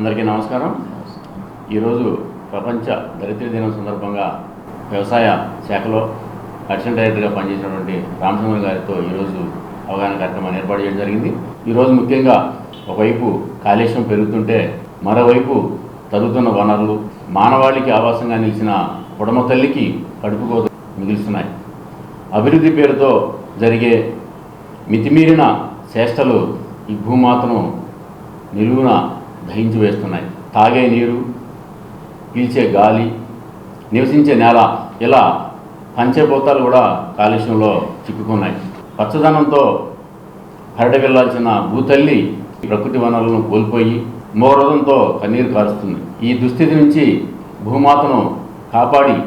అందరికీ నమస్కారం. ఈరోజు ప్రపంచ దరిద్ర దినం సందర్భంగా వ్యవసాయ శాఖలో అసిస్టెంట్ డైరెక్టర్గా పనిచేసినటువంటి రామచంద్ర గారితో ఈరోజు అవగాహన కార్యక్రమాన్ని ఏర్పాటు చేయడం జరిగింది. ఈరోజు ముఖ్యంగా ఒకవైపు కాలుష్యం పెరుగుతుంటే మరోవైపు తగ్గుతున్న వనరులు మానవాళికి ఆవాసంగా నిలిచిన పొడమ తల్లికి కడుపుకోత మిగులుస్తున్నాయి. అభివృద్ధి పేరుతో జరిగే మితిమీరిన చేష్టలు ఈ భూమాతను నిలువున దహించి వేస్తున్నాయి. తాగే నీరు, పీల్చే గాలి, నివసించే నేల ఇలా పంచభూతాలు కూడా కాలుష్యంలో చిక్కుకున్నాయి. పచ్చదనంతో హరడి వెళ్లాల్సిన భూతల్లి ప్రకృతి వనరులను కోల్పోయి మోరదంతో కన్నీరు కారుస్తుంది. ఈ దుస్థితి నుంచి భూమాతను కాపాడి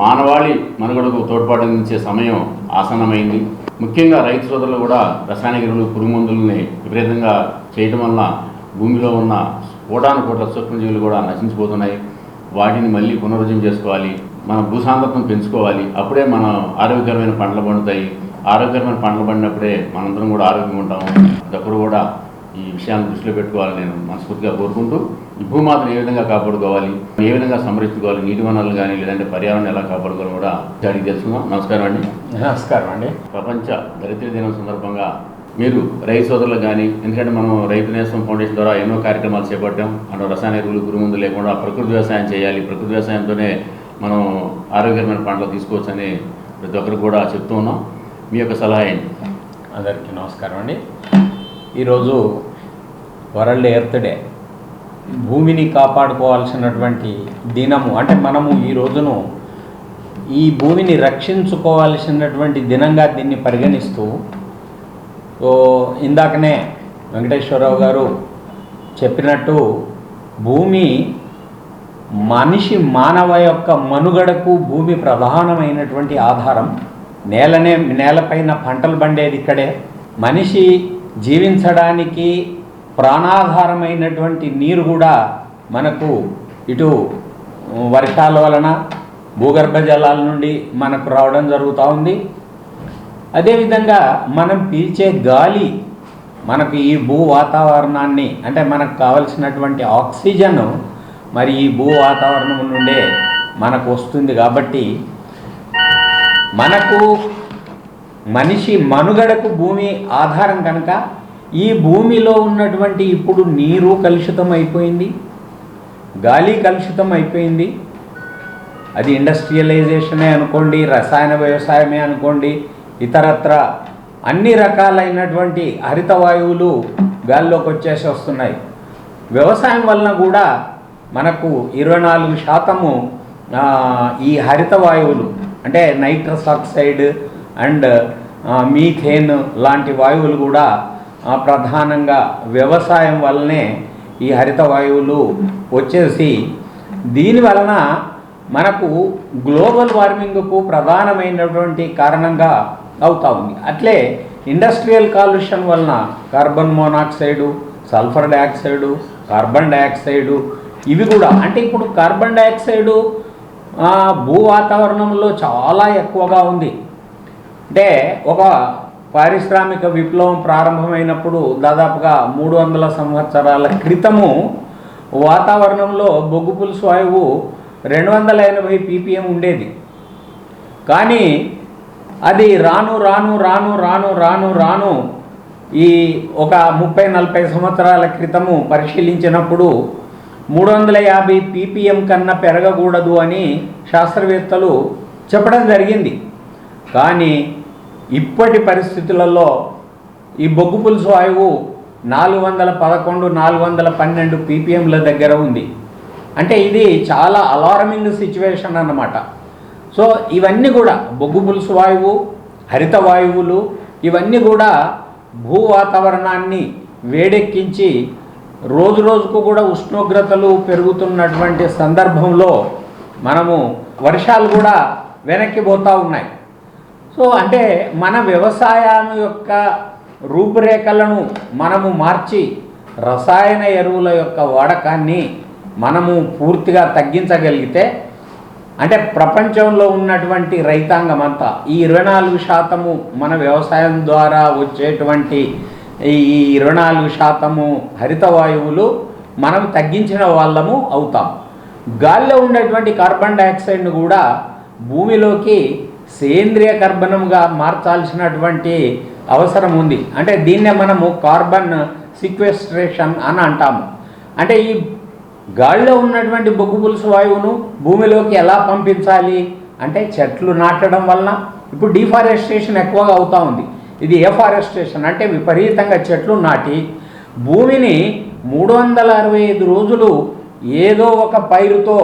మానవాళి మనుగడకు తోడ్పాటు సమయం ఆసన్నమైంది. ముఖ్యంగా రైతు సోదరులు కూడా రసాయనిక ఎరువులు, పురుగు మందులని విపరీతంగా చేయడం వల్ల భూమిలో ఉన్న కోటాను సూక్ష్మజీవులు కూడా నశించిపోతున్నాయి. వాటిని మళ్ళీ పునరుజ్జీవం చేసుకోవాలి, మన భూసాంద్రతను పెంచుకోవాలి. అప్పుడే మన ఆరోగ్యకరమైన పంటలు పండుతాయి. ఆరోగ్యకరమైన పంటలు పండినప్పుడే మనందరం కూడా ఆరోగ్యంగా ఉంటాము. ఒకరు కూడా ఈ విషయాన్ని దృష్టిలో పెట్టుకోవాలని నేను మనస్ఫూర్తిగా కోరుకుంటూ, ఈ భూమాతను ఏ విధంగా కాపాడుకోవాలి, ఏ విధంగా సంరక్షించుకోవాలి, నీటి వనరులు కానీ లేదంటే పర్యావరణం ఎలా కాపాడుకోవాలి కూడా అడిగి తెలుసుకుందాం. నమస్కారం అండి. నమస్కారం అండి. ప్రపంచ దరిద్ర దినం సందర్భంగా మీరు రైతు సోదరులకు కానీ, ఎందుకంటే మనం రైతు నేస్తం ఫౌండేషన్ ద్వారా ఎన్నో కార్యక్రమాలు చేపట్టాం. మనం రసాయన ఎరువులు, పురుగు మందులు లేకుండా ప్రకృతి వ్యవసాయం చేయాలి, ప్రకృతి వ్యవసాయంతోనే మనం ఆరోగ్యకరమైన పంటలు తీసుకోవచ్చని ప్రతి ఒక్కరికి కూడా చెప్తూ ఉన్నాం. మీ యొక్క సలహా ఏంటి? అందరికీ నమస్కారం అండి. ఈరోజు వరల్డ్ ఎర్త్ డే, భూమిని కాపాడుకోవాల్సినటువంటి దినము. అంటే మనము ఈ రోజును ఈ భూమిని రక్షించుకోవాల్సినటువంటి దినంగా దీన్ని పరిగణిస్తూ, ఇందాకనే వెంకటేశ్వరరావు గారు చెప్పినట్టు భూమి మానవ యొక్క మనుగడకు భూమి ప్రధానమైనటువంటి ఆధారం. నేలపైన పంటలు పండేది ఇక్కడే. మనిషి జీవించడానికి ప్రాణాధారమైనటువంటి నీరు కూడా మనకు ఇటు వర్షాల వలన భూగర్భ జలాల నుండి మనకు రావడం జరుగుతూ ఉంది. అదేవిధంగా మనం పీల్చే గాలి మనకు ఈ భూ వాతావరణాన్ని, అంటే మనకు కావలసినటువంటి ఆక్సిజన్ మరి ఈ భూ వాతావరణం నుండే మనకు వస్తుంది. కాబట్టి మనకు మనిషి మనుగడకు భూమి ఆధారం కనుక ఈ భూమిలో ఉన్నటువంటి ఇప్పుడు నీరు కలుషితం అయిపోయింది, గాలి కలుషితం అయిపోయింది. అది ఇండస్ట్రియలైజేషనే అనుకోండి, రసాయన వ్యవసాయమే అనుకోండి, ఇతరత్ర అన్ని రకాలైనటువంటి హరిత వాయువులు గాల్లోకి వస్తున్నాయి. వ్యవసాయం వలన కూడా మనకు 24% ఈ హరిత వాయువులు, అంటే నైట్రస్ ఆక్సైడ్ అండ్ మీథేన్ లాంటి వాయువులు కూడా ప్రధానంగా వ్యవసాయం వల్లనే ఈ హరిత వాయువులు వచ్చేసి దీని వలన మనకు గ్లోబల్ వార్మింగ్కు ప్రధానమైనటువంటి కారణంగా అవుతా ఉంది. అట్లే ఇండస్ట్రియల్ కాలుష్యం వలన carbon monoxide, sulphur dioxide, carbon dioxide ఇవి కూడా, అంటే ఇప్పుడు కార్బన్ డయాక్సైడు భూ వాతావరణంలో చాలా ఎక్కువగా ఉంది. అంటే ఒక పారిశ్రామిక విప్లవం ప్రారంభమైనప్పుడు దాదాపుగా 300 సంవత్సరాల క్రితము వాతావరణంలో బొగ్గు పులుసు వాయువు 280 ppm ఉండేది. కానీ అది రాను రాను రాను రాను రాను రాను ఈ ఒక 30-40 సంవత్సరాల క్రితము పరిశీలించినప్పుడు 350 ppm కన్నా పెరగకూడదు అని శాస్త్రవేత్తలు చెప్పడం జరిగింది. కానీ ఇప్పటి పరిస్థితులలో ఈ బొగ్గు పులుసు వాయువు 411, 412 ppmల దగ్గర ఉంది. అంటే ఇది చాలా అలారమింగ్ సిచ్యువేషన్ అన్నమాట. సో ఇవన్నీ కూడా బొగ్గు పులుసు వాయువు, హరిత వాయువులు ఇవన్నీ కూడా భూ వాతావరణాన్ని వేడెక్కించి రోజు రోజుకు కూడా ఉష్ణోగ్రతలు పెరుగుతున్నటువంటి సందర్భంలో మనము వర్షాలు కూడా వెనక్కి పోతూ ఉన్నాయి. సో అంటే మన వ్యవసాయం యొక్క రూపురేఖలను మనము మార్చి రసాయన ఎరువుల యొక్క వాడకాన్ని మనము పూర్తిగా తగ్గించగలిగితే, అంటే ప్రపంచంలో ఉన్నటువంటి రైతాంగం అంతా ఈ 24% మన వ్యవసాయం ద్వారా వచ్చేటువంటి ఈ 24% హరిత వాయువులు మనం తగ్గించిన వాళ్ళము అవుతాం. గాలిలో ఉండేటువంటి కార్బన్ డైఆక్సైడ్ను కూడా భూమిలోకి సేంద్రియ కర్బనంగా మార్చాల్సినటువంటి అవసరం ఉంది. అంటే దీన్నే మనము కార్బన్ సిక్వెస్ట్రేషన్ అని అంటాము. అంటే ఈ గాలిలో ఉన్నటువంటి బొగ్గు పులుసు వాయువును భూమిలోకి ఎలా పంపించాలి అంటే చెట్లు నాటడం వలన. ఇప్పుడు డిఫారెస్టేషన్ ఎక్కువగా అవుతూ ఉంది. ఇది ఎఫారెస్టేషన్ అంటే విపరీతంగా చెట్లు నాటి భూమిని 365 రోజులు ఏదో ఒక పైరుతో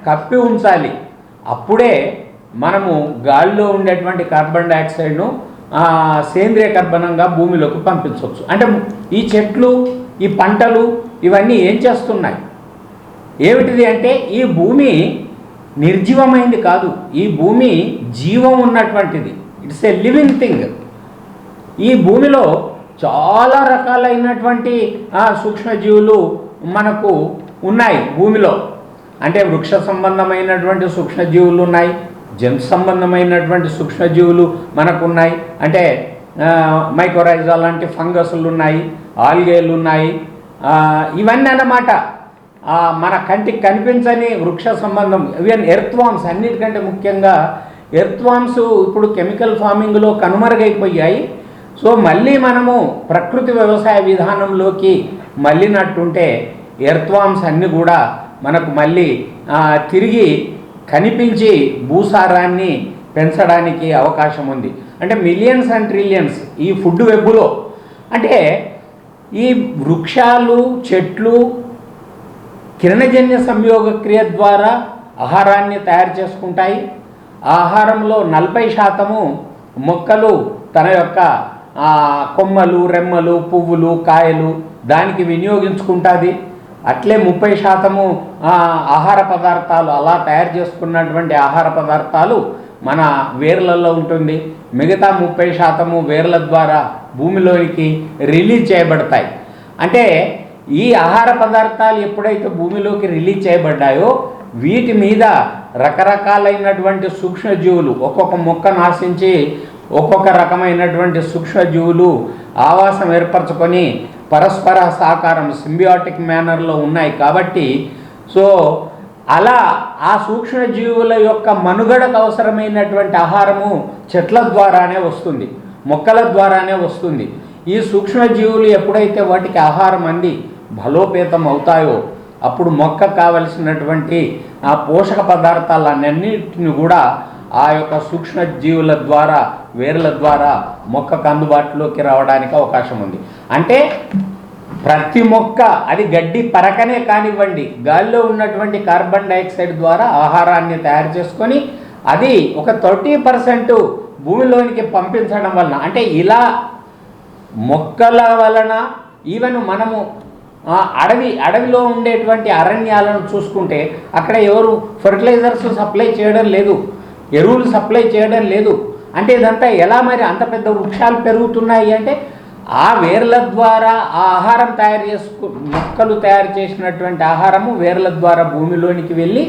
కప్పి ఉంచాలి. అప్పుడే మనము గాలిలో ఉండేటువంటి కార్బన్ డైఆక్సైడ్ను సేంద్రియ కర్బనంగా భూమిలోకి పంపించవచ్చు. అంటే ఈ చెట్లు, ఈ పంటలు ఇవన్నీ ఏం చేస్తున్నాయి, ఏమిటిది అంటే ఈ భూమి నిర్జీవమైంది కాదు, ఈ భూమి జీవం ఉన్నటువంటిది. It's a living thing. ఈ భూమిలో చాలా రకాలైనటువంటి సూక్ష్మజీవులు మనకు ఉన్నాయి భూమిలో. అంటే వృక్ష సంబంధమైనటువంటి సూక్ష్మజీవులు ఉన్నాయి, జంతు సంబంధమైనటువంటి సూక్ష్మజీవులు మనకు ఉన్నాయి. అంటే మైకోరైజా లాంటి ఫంగస్లు ఉన్నాయి, ఆల్గేలు ఉన్నాయి. ఇవన్నీ అన్నమాట మన కంటికి కనిపించని వృక్ష సంబంధం. ఈవెన్ ఎర్త్వామ్స్, అన్నిటికంటే ముఖ్యంగా ఎర్త్వామ్స్ ఇప్పుడు కెమికల్ ఫార్మింగ్లో కనుమరుగైపోయాయి. సో మళ్ళీ మనము ప్రకృతి వ్యవసాయ విధానంలోకి మళ్ళినట్టుంటే ఎర్త్వామ్స్ అన్నీ కూడా మనకు మళ్ళీ తిరిగి కనిపించి భూసారాన్ని పెంచడానికి అవకాశం ఉంది. అంటే మిలియన్స్ అండ్ ట్రిలియన్స్ ఈ ఫుడ్ వెబ్లో. అంటే ఈ వృక్షాలు, చెట్లు కిరణజన్య సంయోగక్రియ ద్వారా ఆహారాన్ని తయారు చేసుకుంటాయి. ఆ ఆహారంలో 40% మొక్కలు తన యొక్క కొమ్మలు, రెమ్మలు, పువ్వులు, కాయలు దానికి వినియోగించుకుంటుంది. అట్లే 30% ఆహార పదార్థాలు, అలా తయారు చేసుకున్నటువంటి ఆహార పదార్థాలు మన వేర్లలో ఉంటుంది. మిగతా 30% వేర్ల ద్వారా భూమిలోనికి రిలీజ్ చేయబడతాయి. అంటే ఈ ఆహార పదార్థాలు ఎప్పుడైతే భూమిలోకి రిలీజ్ చేయబడ్డాయో వీటి మీద రకరకాలైనటువంటి సూక్ష్మజీవులు, ఒక్కొక్క మొక్కను ఆశించి ఒక్కొక్క రకమైనటువంటి సూక్ష్మజీవులు ఆవాసం ఏర్పరచుకొని పరస్పర సహకారం సింబియాటిక్ మేనర్లో ఉన్నాయి. కాబట్టి సో అలా ఆ సూక్ష్మజీవుల యొక్క మనుగడకు అవసరమైనటువంటి ఆహారము చెట్ల ద్వారానే వస్తుంది, మొక్కల ద్వారానే వస్తుంది. ఈ సూక్ష్మజీవులు ఎప్పుడైతే వాటికి ఆహారం అంది బలోపేతం అవుతాయో అప్పుడు మొక్క కావలసినటువంటి ఆ పోషక పదార్థాలన్నింటిని కూడా ఆ యొక్క సూక్ష్మజీవుల ద్వారా, వేర్ల ద్వారా మొక్కకు అందుబాటులోకి రావడానికి అవకాశం ఉంది. అంటే ప్రతి మొక్క, అది గడ్డి పరకనే కానివ్వండి, గాలిలో ఉన్నటువంటి కార్బన్ డైఆక్సైడ్ ద్వారా ఆహారాన్ని తయారు చేసుకొని అది ఒక 30% భూమిలోనికి పంపించడం వలన, అంటే ఇలా మొక్కల వలన ఈవెన్ మనము అడవిలో ఉండేటువంటి అరణ్యాలను చూసుకుంటే అక్కడ ఎవరు ఫర్టిలైజర్స్ సప్లై చేయడం లేదు, ఎరువులు సప్లై చేయడం లేదు. అంటే ఇదంతా ఎలా మరి అంత పెద్ద వృక్షాలు పెరుగుతున్నాయి అంటే ఆ వేర్ల ద్వారా ఆ ఆహారం మొక్కలు తయారు చేసినటువంటి ఆహారము వేర్ల ద్వారా భూమిలోనికి వెళ్ళి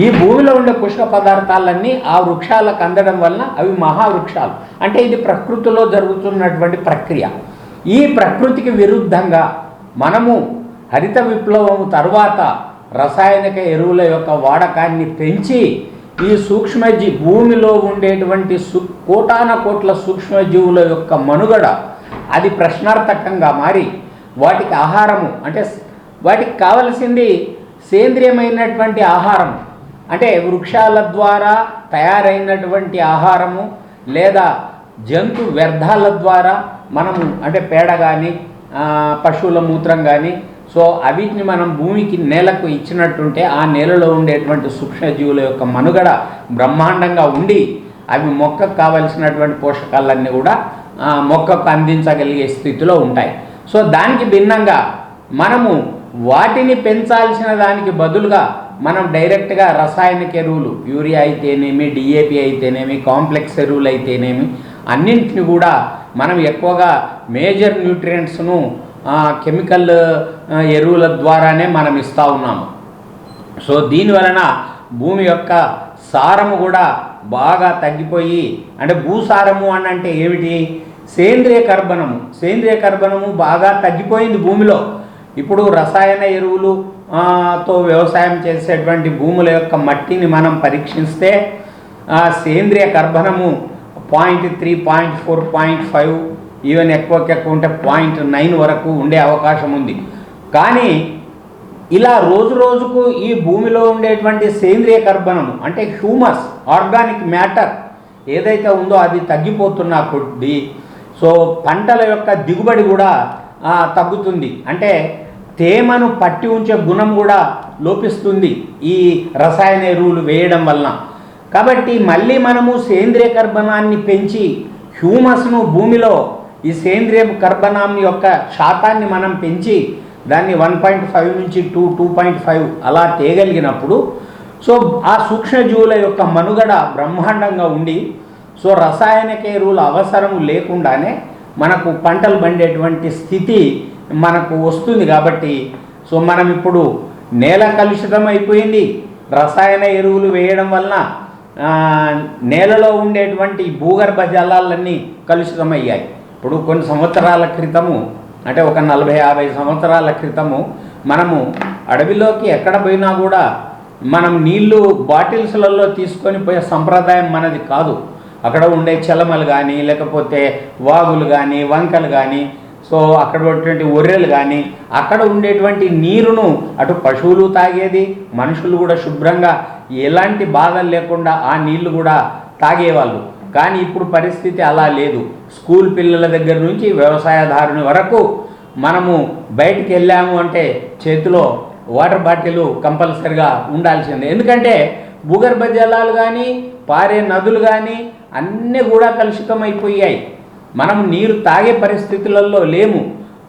ఈ భూమిలో ఉండే పుష్ప పదార్థాలన్నీ ఆ వృక్షాలకు అందడం వలన అవి మహావృక్షాలు. అంటే ఇది ప్రకృతిలో జరుగుతున్నటువంటి ప్రక్రియ. ఈ ప్రకృతికి విరుద్ధంగా మనము హరిత విప్లవం తర్వాత రసాయనిక ఎరువుల యొక్క వాడకాన్ని పెంచి ఈ భూమిలో ఉండేటువంటి కోటాన కోట్ల సూక్ష్మజీవుల యొక్క మనుగడ అది ప్రశ్నార్థకంగా మారి వాటికి ఆహారము, అంటే వాటికి కావలసింది సేంద్రియమైనటువంటి ఆహారం, అంటే వృక్షాల ద్వారా తయారైనటువంటి ఆహారము లేదా జంతు వ్యర్థాల ద్వారా మనము, అంటే పేడ కానీ పశువుల మూత్రం కానీ, సో అవిటిని మనం భూమికి, నేలకు ఇచ్చినట్టుంటే ఆ నేలలో ఉండేటువంటి సూక్ష్మజీవుల యొక్క మనుగడ బ్రహ్మాండంగా ఉండి అవి మొక్కకు కావలసినటువంటి పోషకాలన్నీ కూడా మొక్కకు అందించగలిగే స్థితిలో ఉంటాయి. సో దానికి భిన్నంగా మనము వాటిని పెంచాల్సిన దానికి బదులుగా మనం డైరెక్ట్గా రసాయనిక ఎరువులు, యూరియా అయితేనేమి, డిఏపి అయితేనేమి, కాంప్లెక్స్ ఎరువులు అయితేనేమి, అన్నింటిని కూడా మనం ఎక్కువగా మేజర్ న్యూట్రియంట్స్ను కెమికల్ ఎరువుల ద్వారానే మనం ఇస్తూ ఉన్నాము. సో దీనివలన భూమి యొక్క సారము కూడా బాగా తగ్గిపోయి, అంటే భూసారము అని అంటే ఏమిటి, సేంద్రియ కర్బనము బాగా తగ్గిపోయింది భూమిలో. ఇప్పుడు రసాయన ఎరువులు తో వ్యవసాయం చేసేటువంటి భూముల యొక్క మట్టిని మనం పరీక్షిస్తే సేంద్రియ కర్బనము 0.3, 0.4, 0.5 ఈవెన్ ఎక్కువ ఉంటే 0.9 వరకు ఉండే అవకాశం ఉంది. కానీ ఇలా రోజు రోజుకు ఈ భూమిలో ఉండేటువంటి సేంద్రియ కర్బనము అంటే హ్యూమస్, ఆర్గానిక్ మ్యాటర్ ఏదైతే ఉందో అది తగ్గిపోతున్న కొద్దీ సో పంటల యొక్క దిగుబడి కూడా తగ్గుతుంది. అంటే తేమను పట్టి ఉంచే గుణం కూడా లోపిస్తుంది ఈ రసాయన ఎరువులు వేయడం వలన. కాబట్టి మళ్ళీ మనము సేంద్రియ కర్బనాన్ని పెంచి హ్యూమస్ను భూమిలో ఈ సేంద్రియ కర్బనం యొక్క శాతాన్ని మనం పెంచి దాన్ని 1.5 నుంచి 2.5 అలా తేగలిగినప్పుడు సో ఆ సూక్ష్మజీవుల యొక్క మనుగడ బ్రహ్మాండంగా ఉండి సో రసాయనిక ఎరువుల అవసరం లేకుండానే మనకు పంటలు పండేటువంటి స్థితి మనకు వస్తుంది. కాబట్టి సో మనం ఇప్పుడు నేల కలుషితం అయిపోయింది. రసాయన ఎరువులు వేయడం వలన నేలలో ఉండేటువంటి భూగర్భ జలాలన్నీ కలుషితమయ్యాయి. ఇప్పుడు కొన్ని సంవత్సరాల క్రితము అంటే ఒక 40-50 సంవత్సరాల క్రితము మనము అడవిలోకి ఎక్కడ పోయినా కూడా మనం నీళ్లు బాటిల్స్లలో తీసుకొని పోయే సంప్రదాయం మనది కాదు. అక్కడ ఉండే చలమలు కానీ లేకపోతే వాగులు కానీ వంకలు కానీ సో అక్కడ ఉన్నటువంటి ఒర్రెలు కానీ అక్కడ ఉండేటువంటి నీరును అటు పశువులు తాగేది, మనుషులు కూడా శుభ్రంగా ఎలాంటి బాధలు లేకుండా ఆ నీళ్లు కూడా తాగేవాళ్ళు. కానీ ఇప్పుడు పరిస్థితి అలా లేదు. స్కూల్ పిల్లల దగ్గర నుంచి వ్యవసాయదారుని వరకు మనము బయటికి వెళ్ళాము అంటే చేతిలో వాటర్ బాటిల్ కంపల్సరిగా ఉండాల్సిందే. ఎందుకంటే భూగర్భ జలాలు కానీ పారే నదులు కానీ అన్నీ కూడా కలుషితమైపోయాయి. మనం నీరు తాగే పరిస్థితులలో లేము.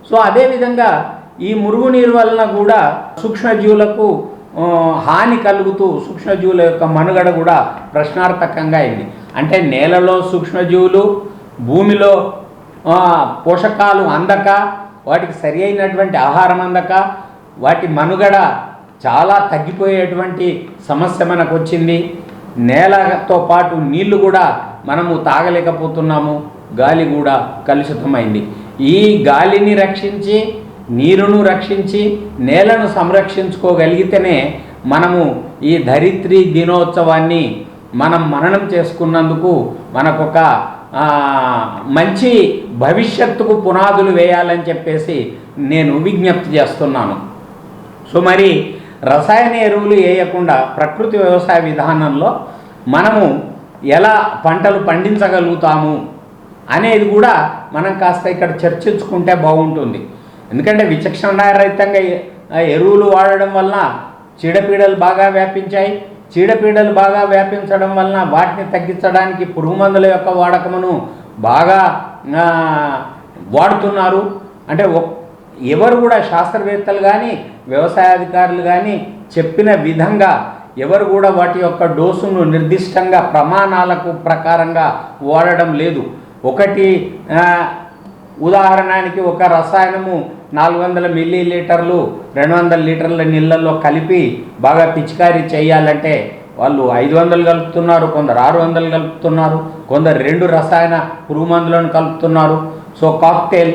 సో అదేవిధంగా ఈ మురుగునీరు వలన కూడా సూక్ష్మజీవులకు హాని కలుగుతూ సూక్ష్మజీవుల యొక్క మనుగడ కూడా ప్రశ్నార్థకంగా అయింది. అంటే నేలలో సూక్ష్మజీవులు భూమిలో పోషకాలు అందక వాటికి సరి అయినటువంటి ఆహారం అందక వాటి మనుగడ చాలా తగ్గిపోయేటువంటి సమస్య మనకు వచ్చింది. నేలతో పాటు నీళ్లు కూడా మనము తాగలేకపోతున్నాము. గాలి కూడా కలుషితమైంది. ఈ గాలిని రక్షించి నీరును రక్షించి నేలను సంరక్షించుకోగలిగితేనే మనము ఈ ధరిత్రి దినోత్సవాన్ని మనం మననం చేసుకున్నందుకు మనకొక మంచి భవిష్యత్తుకు పునాదులు వేయాలని చెప్పేసి నేను విజ్ఞప్తి చేస్తున్నాను. సో మరి రసాయన ఎరువులు వేయకుండా ప్రకృతి వ్యవసాయ విధానంలో మనము ఎలా పంటలు పండించగలుగుతాము అనేది కూడా మనం కాస్త ఇక్కడ చర్చించుకుంటే బాగుంటుంది. ఎందుకంటే విచక్షణారహితంగా ఎరువులు వాడడం వలన చీడపీడలు బాగా వ్యాపించాయి. చీడపీడలు బాగా వ్యాపించడం వలన వాటిని తగ్గించడానికి పురుగు మందుల యొక్క వాడకమును బాగా వాడుతున్నారు. అంటే ఎవరు కూడా శాస్త్రవేత్తలు కానీ వ్యవసాయాధికారులు కానీ చెప్పిన విధంగా ఎవరు కూడా వాటి యొక్క డోసును నిర్దిష్టంగా ప్రమాణాలకు ప్రకారంగా వాడడం లేదు. ఒకటి ఉదాహరణకి ఒక రసాయనము 400 మిల్లీలీటర్లు 200 లీటర్ల నీళ్ళల్లో కలిపి బాగా పిచికారీ చేయాలంటే వాళ్ళు 500 కలుపుతున్నారు, కొందరు 600 కలుపుతున్నారు, కొందరు 2 రసాయన పురుగు మందులను కలుపుతున్నారు. So cocktail.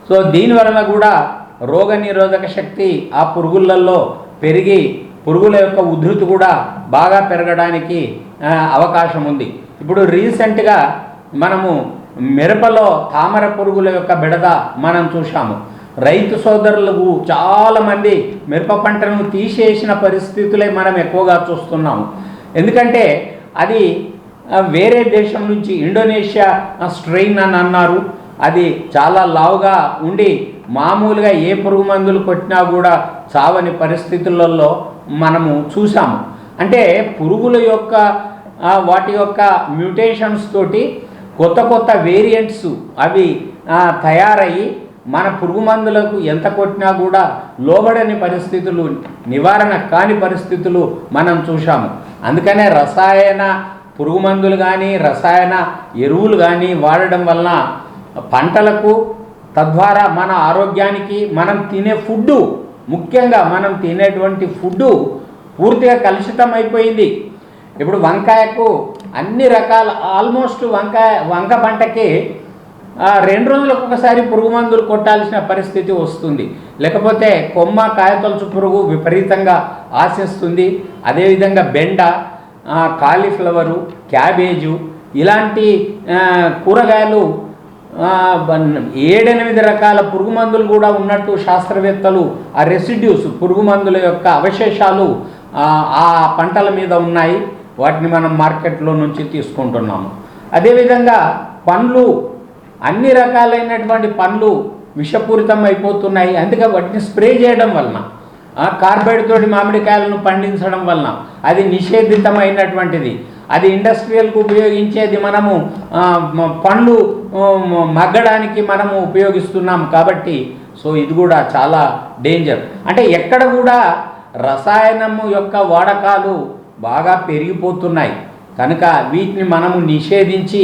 సో దీనివలన కూడా రోగ నిరోధక శక్తి ఆ పురుగులలో పెరిగి పురుగుల యొక్క ఉధృతి కూడా బాగా పెరగడానికి అవకాశం ఉంది. ఇప్పుడు రీసెంట్గా మనము మిరపలో తామర పురుగుల యొక్క బెడద మనం చూసాము. రైతు సోదరులకు చాలామంది మిరప పంటను తీసేసిన పరిస్థితులే మనం ఎక్కువగా చూస్తున్నాము. ఎందుకంటే అది వేరే దేశం నుంచి ఇండోనేషియా స్ట్రెయిన్ అని అన్నారు. అది చాలా లావుగా ఉండి మామూలుగా ఏ పురుగు మందులు కొట్టినా కూడా చావని పరిస్థితులలో మనము చూసాము. అంటే పురుగుల యొక్క వాటి యొక్క మ్యూటేషన్స్ తోటి కొత్త కొత్త వేరియంట్స్ అవి తయారయ్యి మన పురుగు మందులకు ఎంత కొట్టినా కూడా లోబడని పరిస్థితులు, నివారణ కాని పరిస్థితులు మనం చూసాము. అందుకనే రసాయన పురుగు మందులు కానీ రసాయన ఎరువులు కానీ వాడడం వలన పంటలకు తద్వారా మన ఆరోగ్యానికి మనం తినే ఫుడ్డు, ముఖ్యంగా మనం తినేటువంటి ఫుడ్డు పూర్తిగా కలుషితం అయిపోయింది. ఇప్పుడు వంకాయకు అన్ని రకాల ఆల్మోస్ట్ వంక పంటకి 2 రోజులకు ఒకసారి పురుగు మందులు కొట్టాల్సిన పరిస్థితి వస్తుంది. లేకపోతే కొమ్మ కాయతొలుచు పురుగు విపరీతంగా ఆశిస్తుంది. అదేవిధంగా బెండ, కాలీఫ్లవరు, క్యాబేజు ఇలాంటి కూరగాయలు 7-8 రకాల పురుగు మందులు కూడా ఉన్నట్టు శాస్త్రవేత్తలు ఆ రెసిడ్యూస్ పురుగు మందుల యొక్క అవశేషాలు ఆ పంటల మీద ఉన్నాయి. వాటిని మనం మార్కెట్లో నుంచి తీసుకుంటున్నాము. అదేవిధంగా పండ్లు, అన్ని రకాలైనటువంటి పండ్లు విషపూరితం అయిపోతున్నాయి. అందుకే వాటిని స్ప్రే చేయడం వలన, కార్బైడ్ తోటి మామిడికాయలను పండించడం వలన అది నిషేధితమైనటువంటిది. అది ఇండస్ట్రియల్కు ఉపయోగించేది మనము పండ్లు మగ్గడానికి మనము ఉపయోగిస్తున్నాం కాబట్టి సో ఇది కూడా చాలా డేంజర్. అంటే ఎక్కడ కూడా రసాయనము యొక్క వాడకాలు బాగా పెరిగిపోతున్నాయి కనుక వీటిని మనము నిషేధించి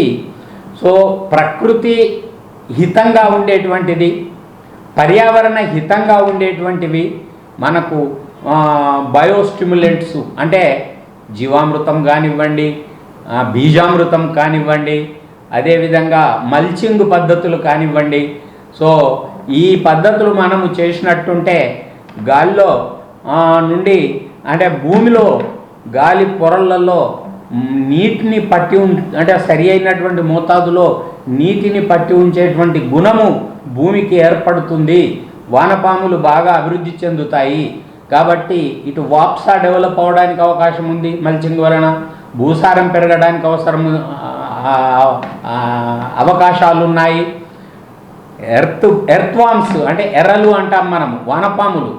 సో ప్రకృతి హితంగా ఉండేటువంటిది, పర్యావరణ హితంగా ఉండేటువంటివి మనకు బయోస్టిమ్యులెంట్స్ అంటే జీవామృతం కానివ్వండి, బీజామృతం కానివ్వండి, అదేవిధంగా మల్చింగ్ పద్ధతులు కానివ్వండి. సో ఈ పద్ధతులు మనము చేసినట్టుంటే గాలిలో నుండి అంటే భూమిలో గాలి పొరలలో నీటిని పట్టి అంటే సరి అయినటువంటి మోతాదులో నీటిని పట్టి ఉంచేటువంటి గుణము భూమికి ఏర్పడుతుంది. వానపాములు బాగా అభివృద్ధి చెందుతాయి కాబట్టి ఇటు వాప్సా డెవలప్ అవ్వడానికి అవకాశం ఉంది. మల్చింగ్ వలన భూసారం పెరగడానికి అవకాశాలు ఉన్నాయి. ఎర్త్వామ్స్ అంటే ఎర్రలు అంటాం మనము, వానపాములు,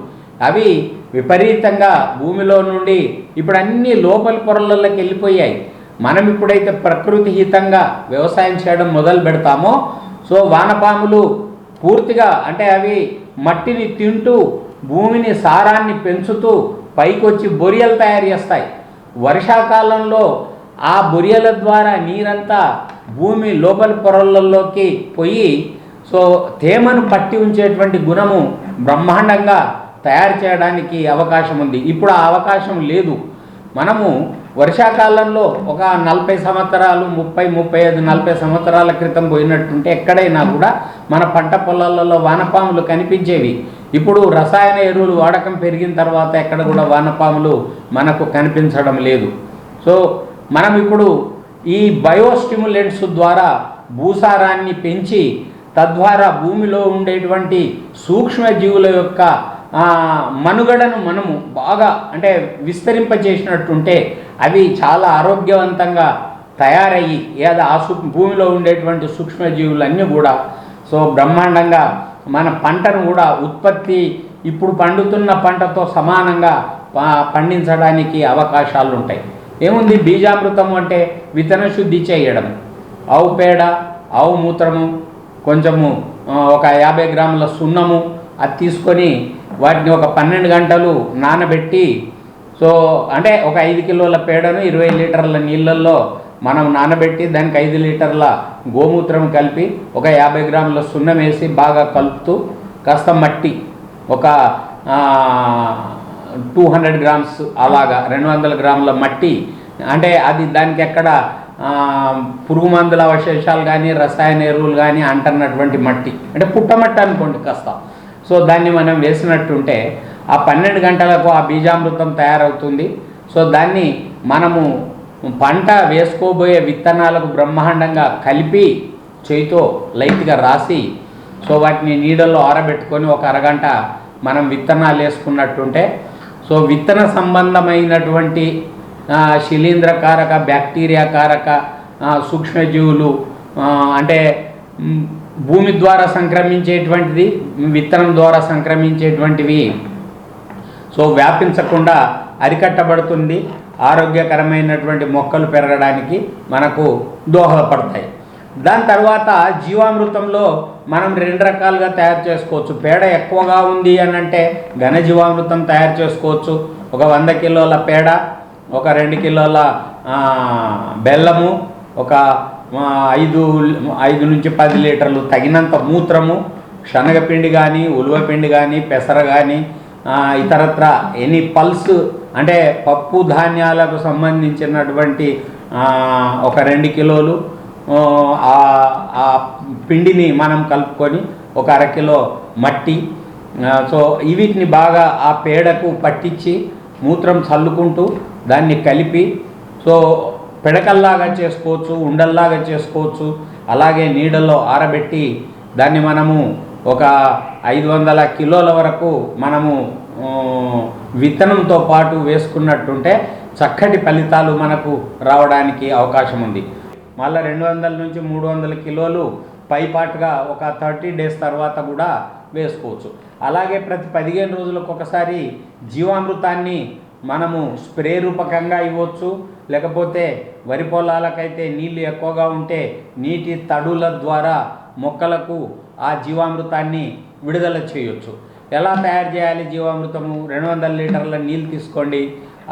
అవి విపరీతంగా భూమిలో నుండి ఇప్పుడు అన్ని లోపలి పొరలలోకి వెళ్ళిపోయాయి. మనం ఇప్పుడైతే ప్రకృతి హితంగా వ్యవసాయం చేయడం మొదలు పెడతామో సో వానపాములు పూర్తిగా అంటే అవి మట్టిని తింటూ భూమిని సారాన్ని పెంచుతూ పైకొచ్చి బొరియలు తయారు చేస్తాయి. వర్షాకాలంలో ఆ బొరియల ద్వారా నీరంతా భూమి లోపలి పొరలలోకి పోయి సో తేమను పట్టి ఉంచేటువంటి గుణము బ్రహ్మాండంగా తయారు చేయడానికి అవకాశం ఉంది. ఇప్పుడు ఆ అవకాశం లేదు. మనము వర్షాకాలంలో ఒక 40 సంవత్సరాలు 35-40 సంవత్సరాల క్రితం పోయినట్టుంటే ఎక్కడైనా కూడా మన పంట పొలాలలో వానపాములు కనిపించేవి. ఇప్పుడు రసాయన ఎరువులు వాడకం పెరిగిన తర్వాత ఎక్కడ కూడా వానపాములు మనకు కనిపించడం లేదు. సో మనం ఇప్పుడు ఈ బయోస్టిమ్యులెంట్స్ ద్వారా భూసారాన్ని పెంచి తద్వారా భూమిలో ఉండేటువంటి సూక్ష్మజీవుల యొక్క మనుగడను మనము బాగా అంటే విస్తరింపజేసినట్టుంటే అవి చాలా ఆరోగ్యవంతంగా తయారయ్యి భూమిలో ఉండేటువంటి సూక్ష్మజీవులన్నీ కూడా సో బ్రహ్మాండంగా మన పంటను కూడా ఉత్పత్తి ఇప్పుడు పండుతున్న పంటతో సమానంగా పండించడానికి అవకాశాలు ఉంటాయి. ఏముంది, బీజామృతం అంటే విత్తన శుద్ధి చేయడం, ఆవు పేడ, ఆవు మూత్రము, కొంచెము ఒక 50 గ్రాముల సున్నము అది తీసుకొని వాటిని ఒక 12 గంటలు నానబెట్టి సో అంటే ఒక 5 కిలోల పేడను 20 లీటర్ల నీళ్ళల్లో మనం నానబెట్టి దానికి 5 లీటర్ల గోమూత్రం కలిపి ఒక 50 గ్రాముల సున్నం వేసి బాగా కలుపుతూ కాస్త మట్టి ఒక 200 గ్రామ్స్ అలాగా 200 గ్రాముల మట్టి అంటే అది దానికి ఎక్కడ పురుగు మందుల అవశేషాలు కానీ రసాయన ఎరువులు కానీ అంటున్నటువంటి మట్టి అంటే పుట్టమట్టి అనుకోండి కాస్త. సో దాన్ని మనం వేసినట్టుంటే ఆ 12 గంటలకు ఆ బీజామృతం తయారవుతుంది. సో దాన్ని మనము పంట వేసుకోబోయే విత్తనాలకు బ్రహ్మాండంగా కలిపి చేయితో లైట్గా రాసి సో వాటిని నీడల్లో ఆరబెట్టుకొని ఒక అరగంట మనం విత్తనాలు వేసుకున్నట్టుంటే సో విత్తన సంబంధమైనటువంటి శిలీంద్రకారక, బ్యాక్టీరియా కారక సూక్ష్మజీవులు అంటే భూమి ద్వారా సంక్రమించేటువంటిది, విత్తనం ద్వారా సంక్రమించేటువంటివి సో వ్యాపించకుండా అరికట్టబడుతుంది. ఆరోగ్యకరమైనటువంటి మొక్కలు పెరగడానికి మనకు దోహదపడతాయి. దాని తర్వాత జీవామృతంలో మనం 2 రకాలుగా తయారు చేసుకోవచ్చు. పేడ ఎక్కువగా ఉంది అని అంటే ఘనజీవామృతం తయారు చేసుకోవచ్చు. ఒక 100 కిలోల పేడ, ఒక 2 కిలోల బెల్లము, ఒక 5 నుంచి 10 లీటర్లు తగినంత మూత్రము, శనగపిండి కానీ ఉలువపిండి కానీ పెసర కానీ ఇతరత్ర ఎనీ పల్స్ అంటే పప్పు ధాన్యాలకు సంబంధించినటువంటి ఒక 2 కిలోలు, ఆ పిండిని మనం కలుపుకొని ఒక అరకిలో మట్టి, సో వీటిని బాగా ఆ పేడకు పట్టించి మూత్రం చల్లుకుంటూ దాన్ని కలిపి, సో పిడకల్లాగా చేసుకోవచ్చు, ఉండల్లాగా చేసుకోవచ్చు. అలాగే నీడల్లో ఆరబెట్టి దాన్ని మనము ఒక 500 కిలోల వరకు మనము విత్తనంతో పాటు వేసుకున్నట్టుంటే చక్కటి ఫలితాలు మనకు రావడానికి అవకాశం ఉంది. మళ్ళీ 200 నుంచి 300 కిలోలు పైపాటుగా ఒక 30 డేస్ తర్వాత కూడా వేసుకోవచ్చు. అలాగే ప్రతి 15 రోజులకు ఒకసారి జీవామృతాన్ని మనము స్ప్రే రూపకంగా ఇవ్వచ్చు. లేకపోతే వరి పొలాలకైతే నీళ్ళు ఎక్కువగా ఉంటే నీటి తడుల ద్వారా మొక్కలకు ఆ జీవామృతాన్ని విడుదల చేయొచ్చు. ఎలా తయారు చేయాలి జీవామృతము? 200 లీటర్ల నీళ్ళు తీసుకోండి.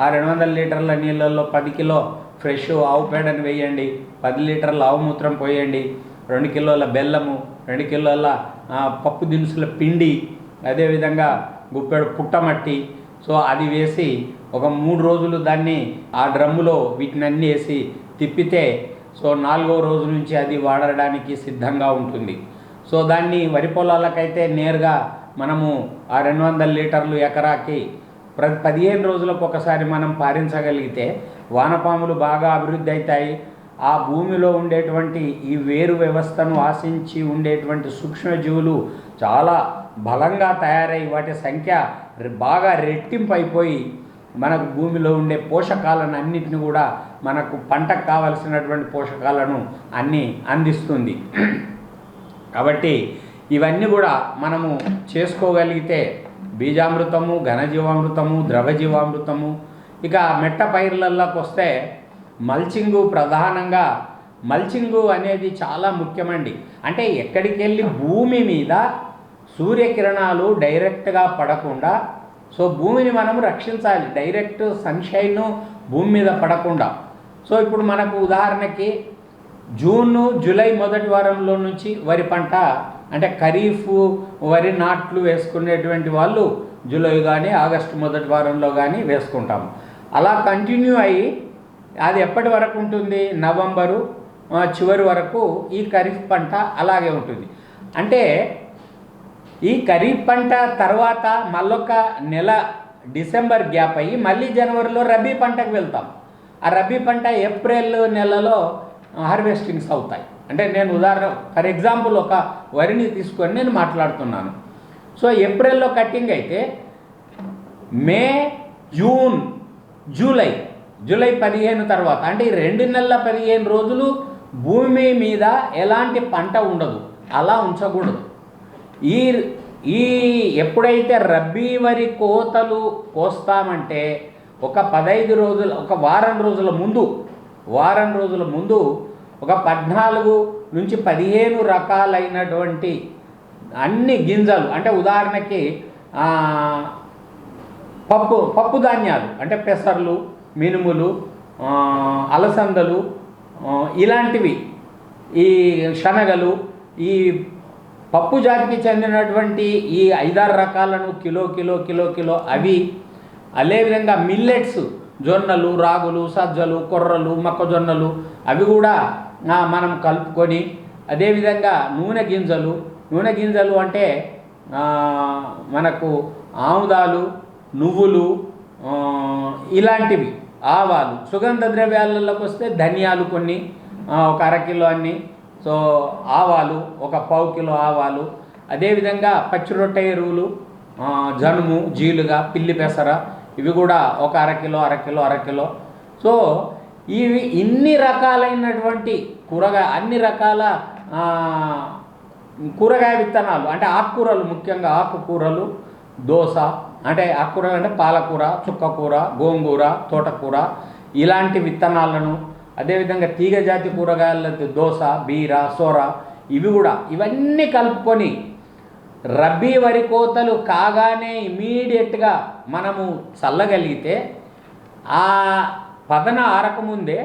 ఆ 200 లీటర్ల నీళ్ళల్లో 10 కిలో ఫ్రెష్ ఆవు పేడని వేయండి, 10 లీటర్ల ఆవు మూత్రం పోయండి, 2 కిలోల బెల్లము, 2 కిలోల పప్పు దినుసుల పిండి, అదేవిధంగా గుప్పెడు పుట్టమట్టి, సో అది వేసి ఒక 3 రోజులు దాన్ని ఆ డ్రమ్ములో వీటినన్నీ వేసి తిప్పితే సో 4వ రోజు నుంచి అది వాడడానికి సిద్ధంగా ఉంటుంది. సో దాన్ని వరి పొలాలకైతే నేరుగా మనము ఆ 200 లీటర్లు ఎకరాకి ప్రతి 15 రోజులకు ఒకసారి మనం పారించగలిగితే వానపాములు బాగా అభివృద్ధి అవుతాయి. ఆ భూమిలో ఉండేటువంటి ఈ వేరు వ్యవస్థను ఆశించి ఉండేటువంటి సూక్ష్మజీవులు చాలా బలంగా తయారై వాటి సంఖ్య బాగా రెట్టింపు అయిపోయి మనకు భూమిలో ఉండే పోషకాలను అన్నిటిని కూడా మనకు పంటకు కావలసినటువంటి పోషకాలను అన్నీ అందిస్తుంది. కాబట్టి ఇవన్నీ కూడా మనము చేసుకోగలిగితే బీజామృతము, ఘనజీవామృతము, ద్రవజీవామృతము, ఇక మెట్ట పైర్లలోకి వస్తే మల్చింగు, ప్రధానంగా మల్చింగు అనేది చాలా ముఖ్యమండి. అంటే ఎక్కడికి వెళ్ళి భూమి మీద సూర్యకిరణాలు డైరెక్ట్గా పడకుండా, సో భూమిని మనం రక్షించాలి, డైరెక్ట్ సన్షైన్ భూమి మీద పడకుండా. సో ఇప్పుడు మనకు ఉదాహరణకి జూన్, జూలై మొదటి వారంలో నుంచి వరి పంట అంటే ఖరీఫ్ వరి నాట్లు వేసుకునేటువంటి వాళ్ళు జూలై కానీ ఆగస్టు మొదటి వారంలో కానీ వేసుకుంటాము. అలా కంటిన్యూ అయ్యి అది ఎప్పటి వరకు ఉంటుంది? నవంబరు చివరి వరకు ఈ ఖరీఫ్ పంట అలాగే ఉంటుంది. అంటే ఈ ఖరీఫ్ పంట తర్వాత మళ్ళొక నెల డిసెంబర్ గ్యాప్ అయ్యి మళ్ళీ జనవరిలో రబీ పంటకు వెళ్తాం. ఆ రబీ పంట ఏప్రిల్ నెలలో హార్వెస్టింగ్స్ అవుతాయి. అంటే నేను ఉదాహరణ ఫర్ ఎగ్జాంపుల్ ఒక వరిని తీసుకొని నేను మాట్లాడుతున్నాను. సో ఏప్రిల్లో కటింగ్ అయితే మే, జూన్, జూలై 15 తర్వాత అంటే ఈ 2 నెలల 15 రోజులు భూమి మీద ఎలాంటి పంట ఉండదు. అలా ఉంచకూడదు. ఈ ఎప్పుడైతే రబ్బీ వరి కోతలు కోస్తామంటే ఒక 15 రోజుల ఒక వారం రోజుల ముందు ఒక 14 నుంచి 15 రకాలైనటువంటి అన్ని గింజలు, అంటే ఉదాహరణకి పప్పు ధాన్యాలు అంటే పెసర్లు, మినుములు, అలసందలు, ఇలాంటివి, ఈ శనగలు, ఈ పప్పు జాతికి చెందినటువంటి ఈ 5-6 రకాలను కిలో అవి, అదేవిధంగా మిల్లెట్స్, జొన్నలు, రాగులు, సజ్జలు, కొర్రలు, మొక్కజొన్నలు అవి కూడా మనం కలుపుకొని, అదేవిధంగా నూనె గింజలు అంటే మనకు ఆముదాలు, నువ్వులు, ఇలాంటివి, ఆవాలు, సుగంధ ద్రవ్యాలలోకి వస్తే ధనియాలు కొన్ని ఒక 1/2 కిలో అన్ని, సో ఆవాలు ఒక 1/4 కిలో ఆవాలు, అదేవిధంగా పచ్చి రొట్టె ఎరువులు, జనుము, జీలుగా, పిల్లి పెసర, ఇవి కూడా ఒక 1/2 కిలో. సో ఇవి ఇన్ని రకాలైనటువంటి అన్ని రకాల కూరగాయ విత్తనాలు అంటే ఆకుకూరలు, ముఖ్యంగా ఆకుకూరలు, దోస అంటే ఆకుకూరలు అంటే పాలకూర, చుక్కకూర, గోంగూర, తోటకూర, ఇలాంటి విత్తనాలను, అదేవిధంగా తీగ జాతి కూరగాయల దోస, బీర, సోర, ఇవన్నీ కలుపుకొని రబ్బీ వరి కోతలు కాగానే ఇమీడియట్గా మనము చల్లగలిగితే ఆ పదన ఆరకముందే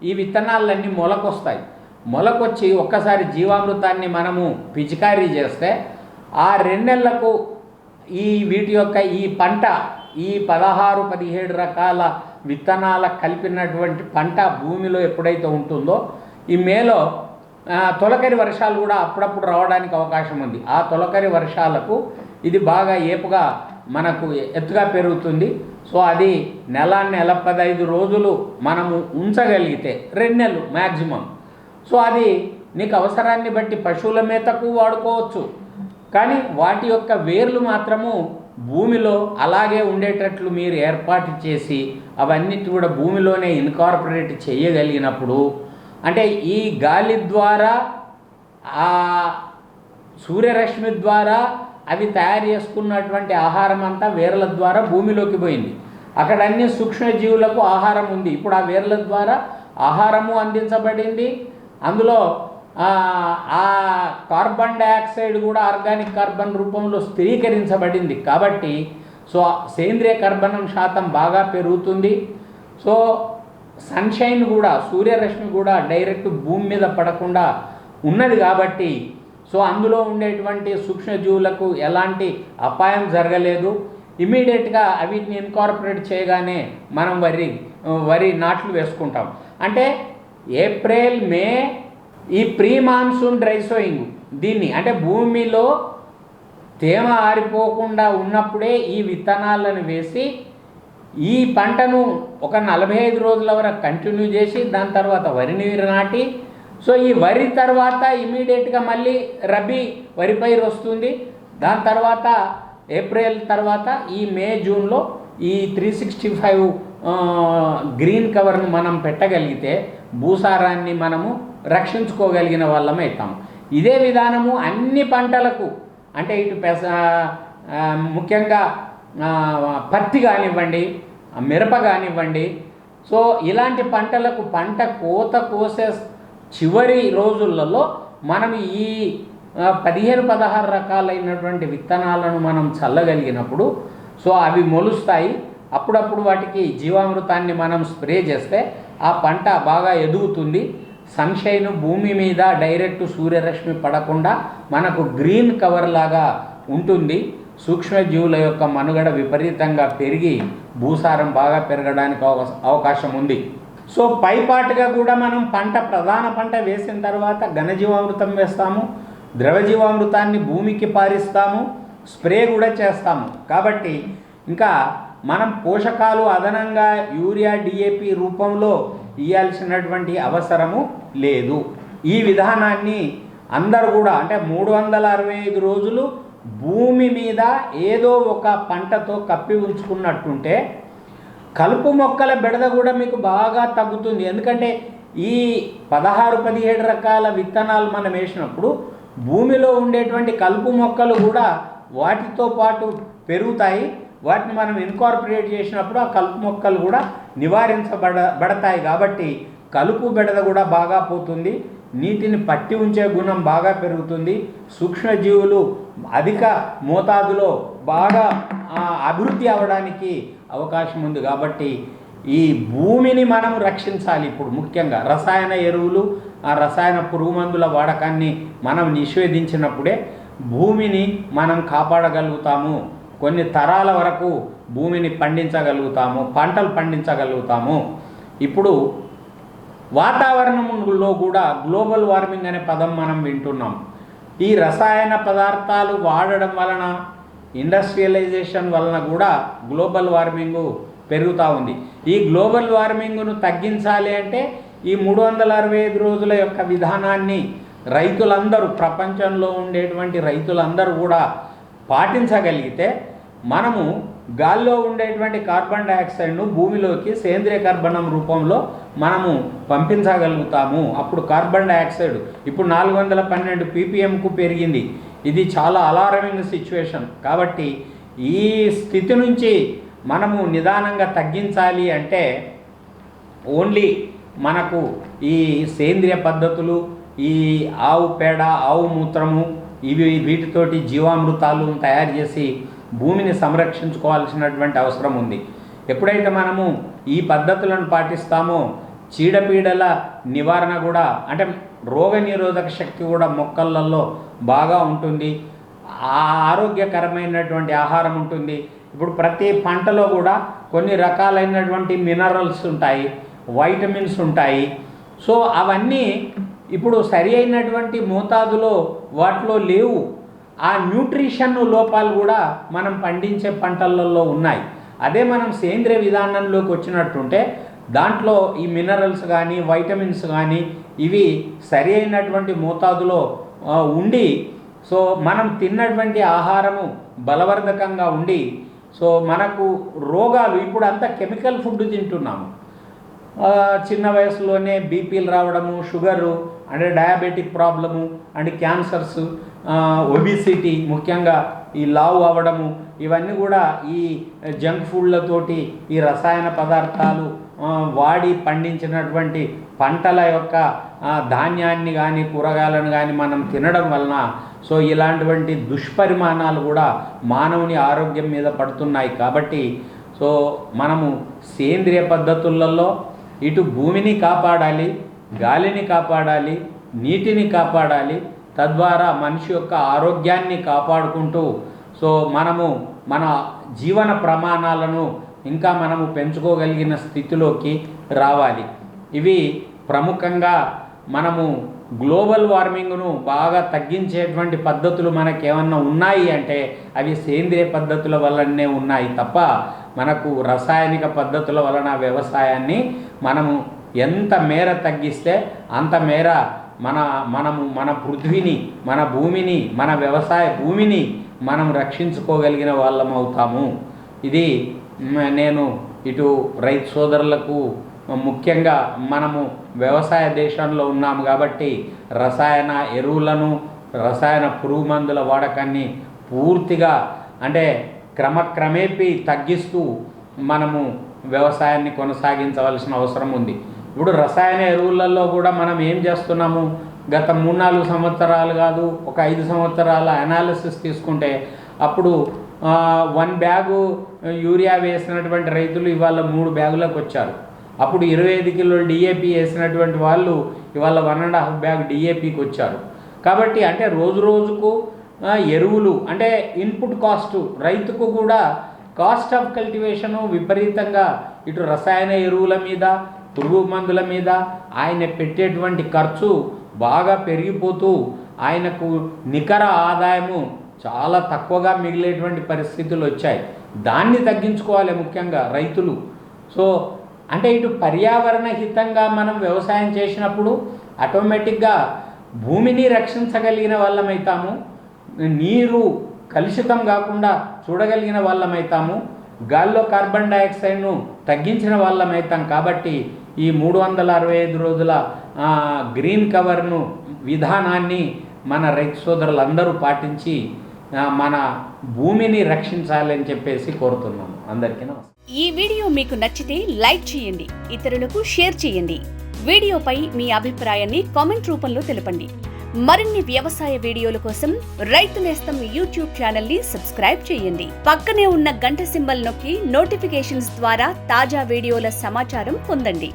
ఈ విత్తనాలన్నీ మొలకొస్తాయి. మొలకొచ్చి ఒక్కసారి జీవామృతాన్ని మనము పిచికారీ చేస్తే ఆ 2 నెలలకు వీటి యొక్క ఈ పంట, ఈ 16-17 రకాల విత్తనాల కలిపినటువంటి పంట భూమిలో ఎప్పుడైతే ఉంటుందో ఈ మేలో తొలకరి వర్షాలు కూడా అప్పుడప్పుడు రావడానికి అవకాశం ఉంది. ఆ తొలకరి వర్షాలకు ఇది బాగా ఏపుగా మనకు ఎత్తుగా పెరుగుతుంది. సో అది నెల 15 రోజులు మనము ఉంచగలిగితే 2 నెలలు మ్యాక్సిమం. సో అది నీకు అవసరాన్ని బట్టి పశువుల మేతకు వాడుకోవచ్చు, కానీ వాటి యొక్క వేర్లు మాత్రము భూమిలో అలాగే ఉండేటట్లు మీరు ఏర్పాటు చేసి అవన్నిటి కూడా భూమిలోనే ఇన్కార్పొరేట్ చేయగలిగినప్పుడు, అంటే ఈ గాలి ద్వారా ఆ సూర్యరశ్మి ద్వారా అవి తయారు చేసుకున్నటువంటి ఆహారం అంతా వేర్ల ద్వారా భూమిలోకి పోయింది. అక్కడ అన్ని సూక్ష్మజీవులకు ఆహారం ఉంది. ఇప్పుడు ఆ వేర్ల ద్వారా ఆహారము అందించబడింది. అందులో ఆ కార్బన్ డయాక్సైడ్ కూడా ఆర్గానిక్ కార్బన్ రూపంలో స్థిరీకరించబడింది. కాబట్టి సో సేంద్రియ కర్బనం శాతం బాగా పెరుగుతుంది. సో సన్షైన్ కూడా, సూర్యరశ్మి కూడా డైరెక్ట్ భూమి మీద పడకుండా ఉన్నది. కాబట్టి సో అందులో ఉండేటువంటి సూక్ష్మజీవులకు ఎలాంటి అపాయం జరగలేదు. ఇమీడియట్గా వీటిని ఇన్కార్పొరేట్ చేయగానే మనం వరి నాట్లు వేసుకుంటాం. అంటే ఏప్రిల్ మే ఈ ప్రీ మాన్సూన్ డ్రై సోయింగ్, దీన్ని అంటే భూమిలో తేమ ఆరిపోకుండా ఉన్నప్పుడే ఈ విత్తనాలను వేసి ఈ పంటను ఒక 45 రోజుల వరకు కంటిన్యూ చేసి దాని తర్వాత వరిని నాటి, సో ఈ వరి తర్వాత ఇమీడియట్గా మళ్ళీ రబీ వరి పైరు వస్తుంది. దాని తర్వాత ఏప్రిల్ తర్వాత ఈ మే జూన్లో ఈ 365 గ్రీన్ కవర్ను మనం పెట్టగలిగితే భూసారాన్ని మనము రక్షించుకోగలిగిన వాళ్ళం అవుతాం. ఇదే విధానము అన్ని పంటలకు, అంటే ఇటు ముఖ్యంగా పత్తి కానివ్వండి, మిరప కానివ్వండి, సో ఇలాంటి పంటలకు పంట కోత కోసే చివరి రోజులలో మనం ఈ 15-16 రకాలైనటువంటి విత్తనాలను మనం చల్లగలిగినప్పుడు సో అవి మొలుస్తాయి. అప్పుడప్పుడు వాటికి జీవామృతాన్ని మనం స్ప్రే చేస్తే ఆ పంట బాగా ఎదుగుతుంది. సన్షైన్ భూమి మీద డైరెక్ట్ సూర్యరశ్మి పడకుండా మనకు గ్రీన్ కవర్ లాగా ఉంటుంది. సూక్ష్మజీవుల యొక్క మనుగడ విపరీతంగా పెరిగి భూసారం బాగా పెరగడానికి అవకాశం ఉంది. సో పైపాటుగా కూడా మనం ప్రధాన పంట వేసిన తర్వాత ఘనజీవామృతం వేస్తాము, ద్రవజీవామృతాన్ని భూమికి పారిస్తాము, స్ప్రే కూడా చేస్తాము. కాబట్టి ఇంకా మనం పోషకాలు అదనంగా యూరియా డిఏపి రూపంలో ఇవ్వాల్సినటువంటి అవసరము లేదు. ఈ విధానాన్ని అందరూ కూడా, అంటే 365 రోజులు భూమి మీద ఏదో ఒక పంటతో కప్పి ఉంచుకున్నట్టుంటే కలుపు మొక్కల బెడద కూడా మీకు బాగా తగ్గుతుంది. ఎందుకంటే ఈ 16-17 రకాల విత్తనాలు మనం వేసినప్పుడు భూమిలో ఉండేటువంటి కలుపు మొక్కలు కూడా వాటితో పాటు పెరుగుతాయి. వాటిని మనం ఇన్కార్పొరేట్ చేసినప్పుడు ఆ కలుపు మొక్కలు కూడా నివారించబడతాయి. కాబట్టి కలుపు బెడద కూడా బాగా పోతుంది. నీటిని పట్టి ఉంచే గుణం బాగా పెరుగుతుంది. సూక్ష్మజీవులు అధిక మోతాదులో బాగా అభివృద్ధి అవ్వడానికి అవకాశం ఉంది. కాబట్టి ఈ భూమిని మనం రక్షించాలి. ఇప్పుడు ముఖ్యంగా రసాయన ఎరువులు, ఆ రసాయన పురుగు మందుల వాడకాన్ని మనం నిషేధించినప్పుడే భూమిని మనం కాపాడగలుగుతాము. కొన్ని తరాల వరకు భూమిని పండించగలుగుతాము, పంటలు పండించగలుగుతాము. ఇప్పుడు వాతావరణంలో కూడా గ్లోబల్ వార్మింగ్ అనే పదం మనం వింటున్నాం. ఈ రసాయన పదార్థాలు వాడడం వలన, ఇండస్ట్రియలైజేషన్ వలన కూడా గ్లోబల్ వార్మింగ్ పెరుగుతూ ఉంది. ఈ గ్లోబల్ వార్మింగ్ను తగ్గించాలి అంటే ఈ 365 రోజుల యొక్క విధానాన్ని రైతులందరూ, ప్రపంచంలో ఉండేటువంటి రైతులందరూ కూడా పాటించగలిగితే మనము గాల్లో ఉండేటువంటి కార్బన్ డయాక్సైడ్ను భూమిలోకి సేంద్రియ కర్బనం రూపంలో మనము పంపించగలుగుతాము. అప్పుడు కార్బన్ డయాక్సైడ్ ఇప్పుడు 412 ppmకు పెరిగింది. ఇది చాలా అలారమింగ్ సిచ్యువేషన్. కాబట్టి ఈ స్థితి నుంచి మనము నిదానంగా తగ్గించాలి అంటే ఓన్లీ మనకు ఈ సేంద్రియ పద్ధతులు, ఈ ఆవు పేడ, ఆవు మూత్రము, వీటితోటి జీవామృతాలు తయారు చేసి భూమిని సంరక్షించుకోవాల్సినటువంటి అవసరం ఉంది. ఎప్పుడైతే మనము ఈ పద్ధతులను పాటిస్తామో చీడపీడల నివారణ కూడా, అంటే రోగ నిరోధక శక్తి కూడా మొక్కలలో బాగా ఉంటుంది. ఆరోగ్యకరమైనటువంటి ఆహారం ఉంటుంది. ఇప్పుడు ప్రతి పంటలో కూడా కొన్ని రకాలైనటువంటి మినరల్స్ ఉంటాయి, వైటమిన్స్ ఉంటాయి. సో అవన్నీ ఇప్పుడు సరి అయినటువంటి మోతాదులో వాటిలో లేవు. ఆ న్యూట్రిషన్ లోపాలు కూడా మనం పండించే పంటలలో ఉన్నాయి. అదే మనం సేంద్రియ విధానంలోకి వచ్చినట్టుంటే దాంట్లో ఈ మినరల్స్ కానీ వైటమిన్స్ కానీ ఇవి సరి అయినటువంటి మోతాదులో ఉండి సో మనం తిన్నటువంటి ఆహారము బలవర్ధకంగా ఉండి సో మనకు రోగాలు ఇప్పుడు అంతా కెమికల్ ఫుడ్ తింటున్నాము. చిన్న వయసులోనే బీపీలు రావడము, షుగరు అంటే diabetic problem and cancers, obesity, ముఖ్యంగా ఈ లావు అవ్వడము, ఇవన్నీ కూడా ఈ జంక్ ఫుడ్లతోటి ఈ రసాయన పదార్థాలు వాడి పండించినటువంటి పంటల యొక్క ధాన్యాన్ని కానీ కూరగాయలను కానీ మనం తినడం వలన సో ఇలాంటివంటి దుష్పరిమాణాలు కూడా మానవుని ఆరోగ్యం మీద పడుతున్నాయి. కాబట్టి సో మనము సేంద్రియ పద్ధతులలో ఇటు భూమిని కాపాడాలి, గాలిని కాపాడాలి, నీటిని కాపాడాలి, తద్వారా మనిషి యొక్క ఆరోగ్యాన్ని కాపాడుకుంటూ సో మనము మన జీవన ప్రమాణాలను ఇంకా మనము పెంచుకోగలిగిన స్థితిలోకి రావాలి. ఇవి ప్రముఖంగా మనము గ్లోబల్ వార్మింగ్ను బాగా తగ్గించేటువంటి పద్ధతులు మనకేమన్నా ఉన్నాయి అంటే అవి సేంద్రియ పద్ధతుల వల్లనే ఉన్నాయి తప్ప మనకు రసాయనిక పద్ధతుల వలన వ్యవసాయాన్ని మనము ఎంత మేర తగ్గిస్తే అంత మేర మనము మన పృథ్వీని, మన భూమిని, మన వ్యవసాయ భూమిని మనం రక్షించుకోగలిగిన వాళ్ళం అవుతాము. ఇది నేను ఇటు రైతు సోదరులకు ముఖ్యంగా మనము వ్యవసాయ దేశంలో ఉన్నాము కాబట్టి రసాయన ఎరువులను, రసాయన పురుగు మందుల వాడకాన్ని పూర్తిగా అంటే క్రమక్రమేపీ తగ్గిస్తూ మనము వ్యవసాయాన్ని కొనసాగించవలసిన అవసరం ఉంది. ఇప్పుడు రసాయన ఎరువులలో కూడా మనం ఏం చేస్తున్నాము, గత 3-4 సంవత్సరాలు కాదు ఒక 5 సంవత్సరాల అనాలిసిస్ తీసుకుంటే అప్పుడు 1 బ్యాగు యూరియా వేసినటువంటి రైతులు ఇవాళ 3 బ్యాగులకు వచ్చారు. అప్పుడు 25 కిలోలు డిఏపి వేసినటువంటి వాళ్ళు ఇవాళ 1.5 బ్యాగ్ డిఏపికి వచ్చారు. కాబట్టి అంటే రోజు రోజుకు ఎరువులు అంటే ఇన్పుట్ కాస్ట్, రైతుకు కూడా కాస్ట్ ఆఫ్ కల్టివేషను విపరీతంగా ఇటు రసాయన ఎరువుల మీద, పురుగు మందుల మీద ఆయన పెట్టేటువంటి ఖర్చు బాగా పెరిగిపోతూ ఆయనకు నికర ఆదాయము చాలా తక్కువగా మిగిలేటువంటి పరిస్థితులు వచ్చాయి. దాన్ని తగ్గించుకోవాలి ముఖ్యంగా రైతులు. సో అంటే ఇటు పర్యావరణ హితంగా మనం వ్యవసాయం చేసినప్పుడు ఆటోమేటిక్గా భూమిని రక్షించగలిగిన వాళ్ళమవుతాము, నీరు కలుషితం కాకుండా చూడగలిగిన వాళ్ళమవుతాము, గాల్లో కార్బన్ డైఆక్సైడ్ను తగ్గించిన వాళ్ళమవుతాం. కాబట్టి ఈ 365 రోజుల గ్రీన్ కవర్ను విధానాన్ని మన రైతు సోదరులందరూ పాటించి మన భూమిని రక్షించాలని చెప్పేసి కోరుతున్నాను. అందరికీ నమస్కారం. ఈ వీడియో మీకు నచ్చితే లైక్ చేయండి, ఇతరులకు షేర్ చేయండి. వీడియోపై మీ అభిప్రాయాన్ని కామెంట్ రూపంలో తెలపండి. మరిన్ని వ్యవసాయ వీడియోల కోసం రైతు నేస్తం యూట్యూబ్ ఛానల్ ని సబ్స్క్రైబ్ చేయండి. పక్కనే ఉన్న గంట సింబల్ నొక్కి నోటిఫికేషన్స్ ద్వారా తాజా వీడియోల సమాచారం పొందండి.